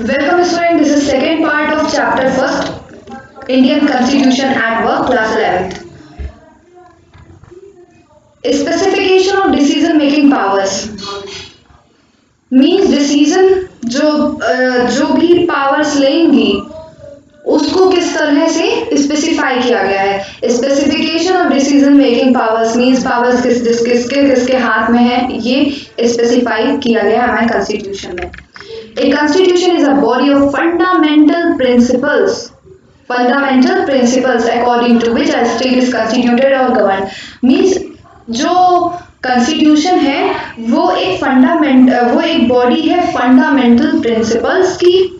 Welcome student, this is second part of chapter first, Indian Constitution at Work, class 11th. Specification of decision making powers means decision जो भी powers लेंगी उसको किस तरह से specify किया गया है। Specification of decision making powers means powers किसके हाथ में है, ये स्पेसिफाई किया गया है हमारे कॉन्स्टिट्यूशन में। A constitution is a body of fundamental principles according to which a state is constituted or governed. Means जो कॉन्स्टिट्यूशन है वो एक बॉडी है फंडामेंटल प्रिंसिपल्स की।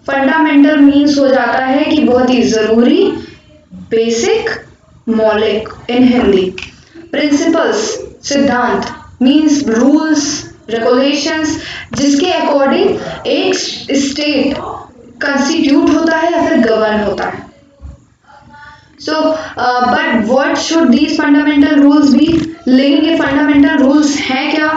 फंडामेंटल मीन्स हो जाता है कि बहुत ही जरूरी, बेसिक, मौलिक इन हिंदी। प्रिंसिपल्स सिद्धांत मीन्स रूल्स रेगुलेशंस जिसके अकॉर्डिंग एक स्टेट कंस्टिट्यूट होता है या फिर गवर्न होता है। So but what should these fundamental rules be, लेकिन ये फंडामेंटल रूल्स हैं क्या,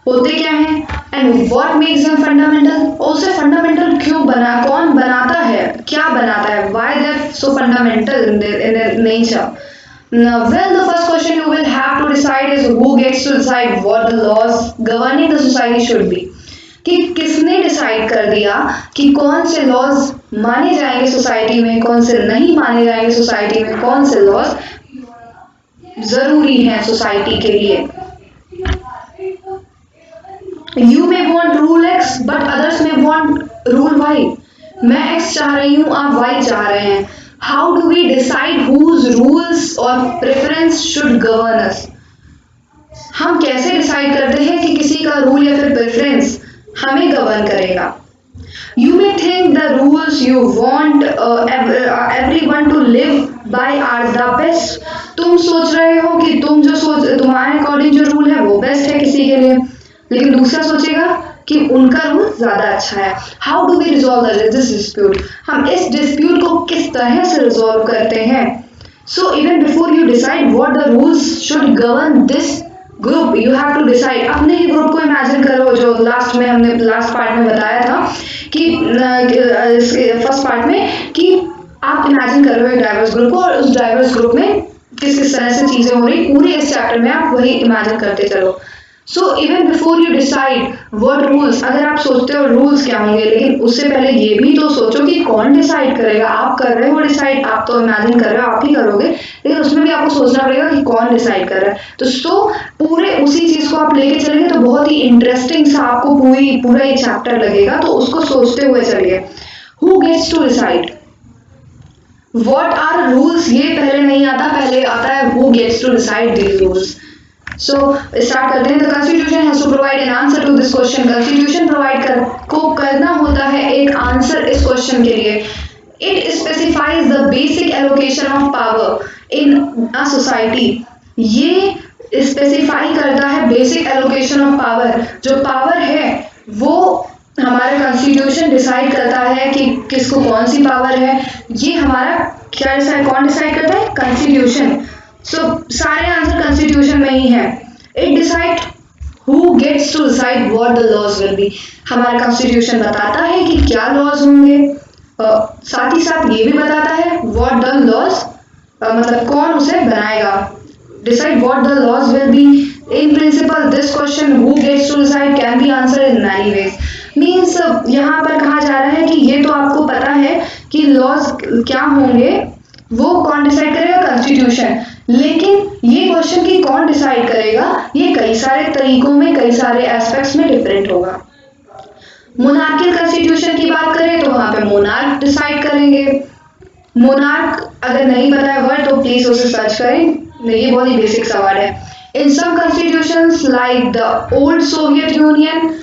होते क्या हैं, and what makes them fundamental, और उसे फंडामेंटल क्यों बना, कौन बनाता है, क्या बनाता है, why they are so fundamental in their nature. Well, the first question you will have to decide is who gets to decide what the laws governing the society should be. कि किसने डिसाइड कर दिया कि कौन से laws माने जाएंगे society में, कौन से नहीं माने जाएंगे सोसाइटी में, कौन से लॉज जरूरी हैं सोसाइटी के लिए। You may want rule X, but others may want rule Y. मैं X चाह रही हूँ, आप Y चाह रहे हैं। How do we decide whose rules or preference should govern us? हम कैसे डिसाइड करते हैं कि किसी का रूल या फिर प्रेफरेंस हमें गवर्न करेगा। You may think the rules you want everyone to live by are the best. तुम सोच रहे हो कि तुम्हारे अकॉर्डिंग जो रूल है वो बेस्ट है किसी के लिए, लेकिन दूसरा सोचेगा कि उनका रूल ज्यादा अच्छा है। How do we resolve this dispute, हम इस डिस्प्यूट को किस तरह से रिजॉल्व करते हैं। So even before you decide what the rules should govern this group, you have to decide. अपने ही ग्रुप को इमेजिन करो, जो हमने लास्ट पार्ट में बताया था कि फर्स्ट पार्ट में कि आप इमेजिन कर रहे हो डाइवर्स ग्रुप को, और उस डाइवर्स ग्रुप में किस किस तरह से चीजें हो रही, पूरे इस चैप्टर में आप वही इमेजिन करते चलो। सो even before you decide what rules, अगर आप सोचते हो रूल्स क्या होंगे, लेकिन उससे पहले ये भी तो सोचो कि कौन डिसाइड करेगा। आप कर रहे हो डिसाइड, आप तो इमेजिन कर रहे हो आप ही करोगे, लेकिन उसमें भी आपको सोचना पड़ेगा कि कौन डिसाइड कर रहा है। तो पूरे उसी चीज को आप लेके चलेंगे तो बहुत ही इंटरेस्टिंग सा आपको पूरा ये चैप्टर लगेगा, तो उसको सोचते हुए चलिए। Who gets to decide what are rules, ये पहले नहीं आता, पहले आता है who gets to decide these rules. So start करते हैं। The constitution has to provide an answer to this question. Constitution करना होता है एक आंसर इस क्वेश्चन के लिए। It specifies the basic allocation of power in a society. ये स्पेसिफाई करता है बेसिक एलोकेशन ऑफ पावर। जो पावर है वो हमारा कॉन्स्टिट्यूशन डिसाइड करता है कि किसको कौन सी पावर है। ये हमारा क्या कौन डिसाइड करता है, कॉन्स्टिट्यूशन। सो सारे आंसर कॉन्स्टिट्यूशन में ही है। It decide who gets to decide what the laws will be. हमारा कॉन्स्टिट्यूशन बताता है कि क्या लॉज होंगे, साथ ही साथ ये भी बताता है व्हाट द लॉज, मतलब कौन उसे बनाएगा। Decide what the laws will be. In principle this question who gets to decide can be answer in many ways. Means यहाँ पर कहा जा रहा है कि ये तो आपको पता है कि लॉज क्या होंगे, वो कौन डिसाइड करेगा, कॉन्स्टिट्यूशन। लेकिन ये क्वेश्चन कि कौन डिसाइड करेगा, ये कई सारे तरीकों में, कई सारे एस्पेक्ट्स में डिफरेंट होगा। मोनार्कियल कॉन्स्टिट्यूशन की बात करें तो वहां पे मोनार्क डिसाइड करेंगे। मोनार्क अगर नहीं पता है वर्ड तो प्लीज उसे सर्च करें, ये बहुत ही बेसिक सवाल है। In some constitutions like the old Soviet Union,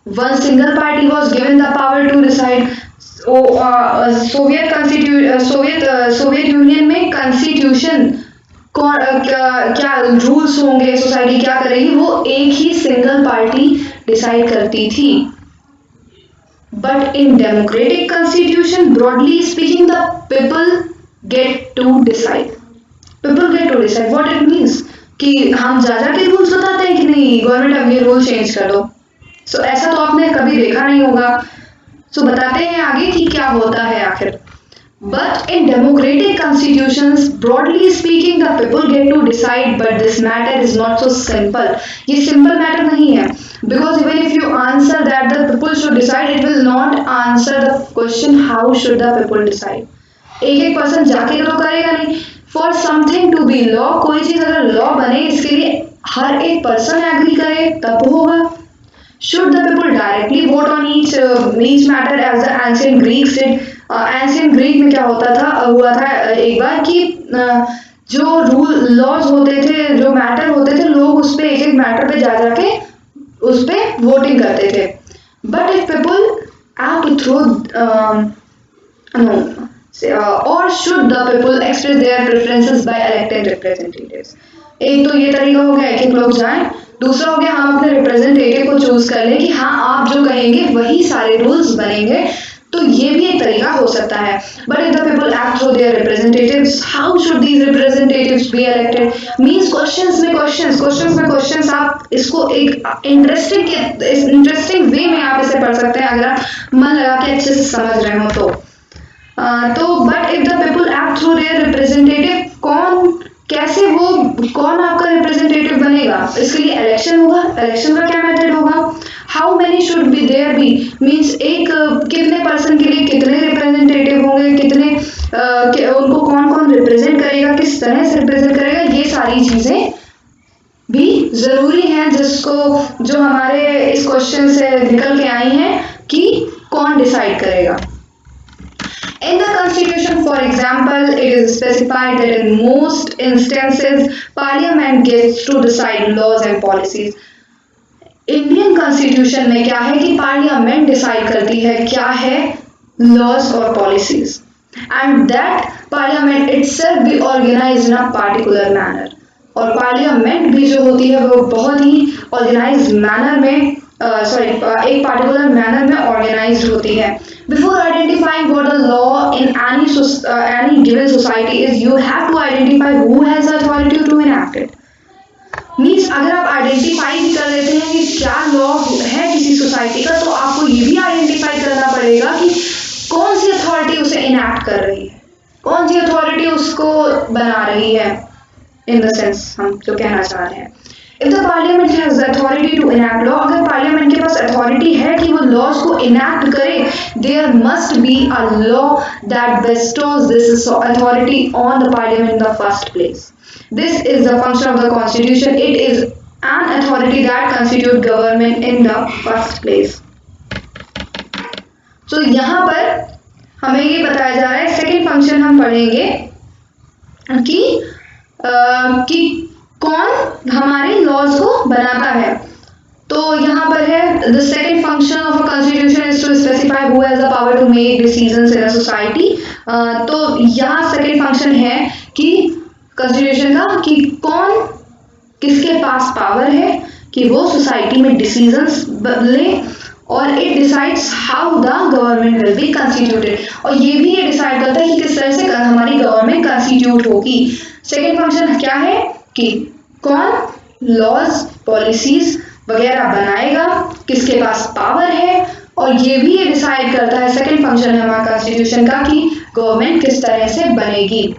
one single party was given the power to decide. Soviet Union में कॉन्स्टिट्यूशन क्या रूल्स होंगे, सोसाइटी क्या करेगी, वो एक ही सिंगल पार्टी डिसाइड करती थी। But in democratic constitution broadly speaking the people get to decide. People get to decide what it means कि हम जा के रूल्स बताते हैं कि नहीं गवर्नमेंट अब ये रूल चेंज कर दो। सो ऐसा तो आपने कभी देखा नहीं होगा। सो बताते हैं आगे कि क्या होता है आखिर। But in democratic constitutions, broadly speaking, the people get to decide, but this matter is not so simple. ये simple matter नहीं है, because even if you answer that the people should decide, it will not answer the question how should the people decide. एक person जाके तो करेगा नहीं। For something to be law, कोई चीज अगर law बने इसके लिए हर एक पर्सन एग्री करे तब होगा। Should the people directly vote on each matter as the ancient Greeks did? Ancient Greek में क्या हुआ था एक बार कि जो रूल लॉज होते थे, जो मैटर होते थे, लोग उस पे एक एक मैटर पे जा जाके उस पे वोटिंग करते थे। But if people act through or should the people express their preferences by elected representatives. एक तो ये तरीका हो गया एक लोग जाएं, दूसरा हो गया हम अपने रिप्रेजेंटेटिव को चूज कर लें कि हाँ आप जो कहेंगे वही सारे रूल्स बनेंगे। तो ये भी एक तरीका हो सकता है। But if the people act through their representatives, how should these representatives be elected? Means questions में क्वेश्चंस आप इसको एक इंटरेस्टिंग वे में आप इसे पढ़ सकते हैं अगर आप मन लगा के अच्छे से समझ रहे हो तो। But if the people act through their representative, कौन आपका रिप्रेजेंटेटिव बनेगा? इसके लिए इलेक्शन होगा। इलेक्शन का क्या मेथड होगा? How many should be there be, means एक कितने पर्सन के लिए कितने रिप्रेजेंटेटिव होंगे, कितने उनको कौन कौन रिप्रेजेंट करेगा, किस तरह से रिप्रेजेंट करेगा, ये सारी चीजें भी जरूरी हैं जो हमारे इस क्वेश्चन से निकल के आई हैं कि कौन डिसाइड करेगा। In the Constitution, for example, it is specified that in most instances, Parliament gets to decide laws and policies. Indian constitution में क्या है कि पार्लियामेंट डिसाइड करती है क्या है लॉज और policies, and that parliament itself be organised in a particular manner. और पार्लियामेंट भी जो होती है वो बहुत ही ऑर्गेनाइज्ड मैनर में एक पार्टिकुलर मैनर में ऑर्गेनाइज्ड होती है। Before identifying what the law in any given society is, you have to identify who has the authority to enact it. Means अगर आप आइडेंटिफाई भी कर लेते हैं कि क्या लॉ है किसी सोसाइटी का, तो आपको ये भी आइडेंटिफाई करना पड़ेगा कि कौन सी अथॉरिटी उसे इनैक्ट कर रही है, कौन सी अथॉरिटी उसको बना रही है। इन द सेंस हम जो कहना चाह रहे हैं, if the parliament has the authority to enact law, अगर पार्लियामेंट के पास अथॉरिटी है कि वो लॉज को इनैक्ट करे, there must be a law that bestows this authority on the parliament in the first place. This is the function of the Constitution. It is an authority that constitutes government in the first place. So यहाँ पर हमें ये बताया जा रहा है, second function हम पढ़ेंगे कि कौन हमारे लॉज को बनाता है। तो यहाँ पर है the second function of a constitution is to specify who has the power to make decisions in a society. तो यहाँ सेकेंड फंक्शन है कि कॉन्स्टिट्यूशन का कि कौन किसके पास पावर है कि वो सोसाइटी में डिसीजंस ले, और it decides how the government will be constituted, और ये भी ये डिसाइड करता है कि किस तरह से हमारी गवर्नमेंट कंस्टिट्यूट होगी। सेकेंड फंक्शन क्या है कि कौन लॉज पॉलिसीज वगैरह बनाएगा, किसके पास पावर है, और ये भी ये डिसाइड करता है, सेकेंड फंक्शन है हमारा कॉन्स्टिट्यूशन का, कि गवर्नमेंट किस तरह से बनेगी।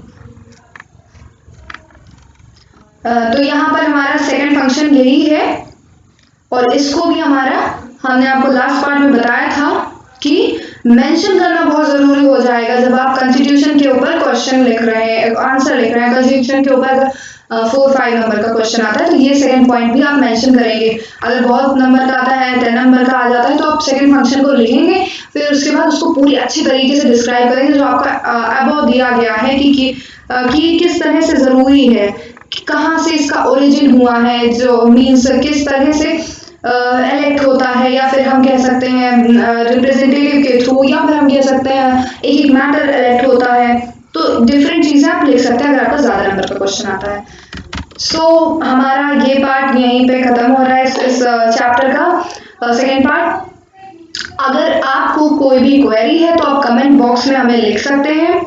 तो यहाँ पर हमारा सेकंड फंक्शन यही है, और इसको भी हमने आपको लास्ट पार्ट में बताया था कि मेंशन करना बहुत जरूरी हो जाएगा जब आप कॉन्स्टिट्यूशन के ऊपर क्वेश्चन लिख रहे हैं, आंसर लिख रहे हैं। कॉन्स्टिट्यूशन के ऊपर 4-5 नंबर का क्वेश्चन आता है तो ये सेकंड पॉइंट भी आप मेंशन करेंगे। अगर बहुत नंबर का आता है, 10 नंबर का आ जाता है, तो आप सेकंड फंक्शन को लिखेंगे, फिर उसके बाद उसको पूरी अच्छी तरीके से डिस्क्राइब करेंगे जो आपका अबव दिया गया है कि किस तरह से जरूरी है, कहाँ से इसका ओरिजिन हुआ है, जो मीन्स किस तरह से इलेक्ट होता है, या फिर हम कह सकते हैं रिप्रेजेंटेटिव के थ्रू, या फिर हम कह सकते हैं एक मैटर इलेक्ट होता है। तो डिफरेंट चीजें आप लिख सकते हैं अगर आपका ज्यादा नंबर का क्वेश्चन आता है। सो हमारा ये पार्ट यहीं पे खत्म हो रहा है इस चैप्टर का सेकेंड पार्ट। अगर आपको कोई भी क्वेरी है तो आप कमेंट बॉक्स में हमें लिख सकते हैं,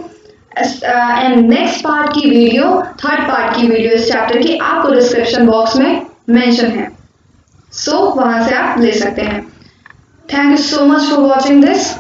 एंड नेक्स्ट पार्ट की वीडियो, थर्ड पार्ट की वीडियो इस चैप्टर की आपको डिस्क्रिप्शन बॉक्स में मेंशन है, सो वहां से आप ले सकते हैं। Thank you so much for watching this.